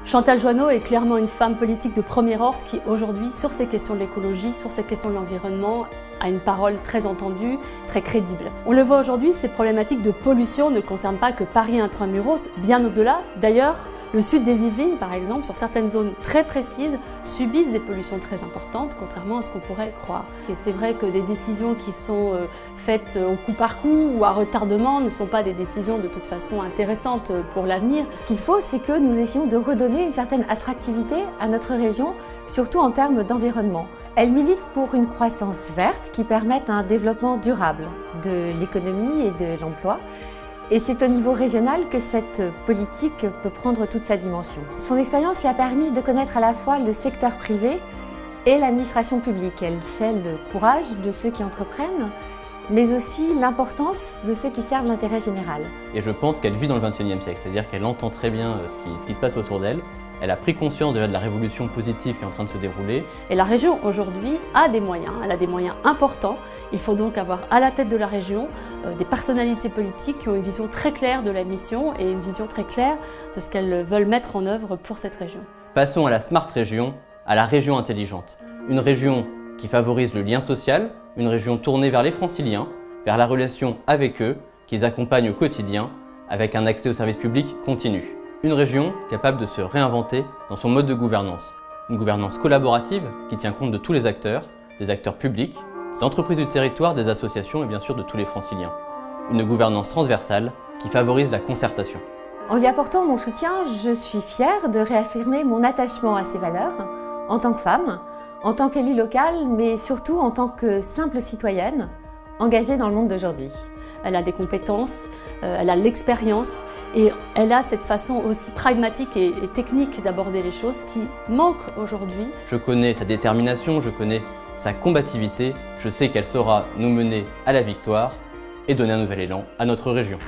Chantal Joanneau est clairement une femme politique de premier ordre qui aujourd'hui, sur ces questions de l'écologie, sur ces questions de l'environnement, a une parole très entendue, très crédible. On le voit aujourd'hui, ces problématiques de pollution ne concernent pas que Paris intramuros, bien au-delà. D'ailleurs, le sud des Yvelines, par exemple, sur certaines zones très précises, subissent des pollutions très importantes, contrairement à ce qu'on pourrait croire. Et c'est vrai que des décisions qui sont faites au coup par coup ou à retardement ne sont pas des décisions de toute façon intéressantes pour l'avenir. Ce qu'il faut, c'est que nous essayons de redonner une certaine attractivité à notre région, surtout en termes d'environnement. Elle milite pour une croissance verte qui permette un développement durable de l'économie et de l'emploi. Et c'est au niveau régional que cette politique peut prendre toute sa dimension. Son expérience lui a permis de connaître à la fois le secteur privé et l'administration publique. Elle sait le courage de ceux qui entreprennent, mais aussi l'importance de ceux qui servent l'intérêt général. Et je pense qu'elle vit dans le XXIe siècle, c'est-à-dire qu'elle entend très bien ce qui se passe autour d'elle. Elle a pris conscience déjà de la révolution positive qui est en train de se dérouler. Et la région aujourd'hui a des moyens, elle a des moyens importants. Il faut donc avoir à la tête de la région des personnalités politiques qui ont une vision très claire de la mission et une vision très claire de ce qu'elles veulent mettre en œuvre pour cette région. Passons à la Smart Région, à la région intelligente. Une région qui favorise le lien social, une région tournée vers les franciliens, vers la relation avec eux, qui les accompagne au quotidien, avec un accès aux services publics continu. Une région capable de se réinventer dans son mode de gouvernance. Une gouvernance collaborative qui tient compte de tous les acteurs, des acteurs publics, des entreprises du territoire, des associations et bien sûr de tous les franciliens. Une gouvernance transversale qui favorise la concertation. En lui apportant mon soutien, je suis fière de réaffirmer mon attachement à ces valeurs, en tant que femme, en tant qu'élue locale, mais surtout en tant que simple citoyenne, engagée dans le monde d'aujourd'hui. Elle a des compétences, elle a l'expérience et elle a cette façon aussi pragmatique et technique d'aborder les choses qui manque aujourd'hui. Je connais sa détermination, je connais sa combativité, je sais qu'elle saura nous mener à la victoire et donner un nouvel élan à notre région.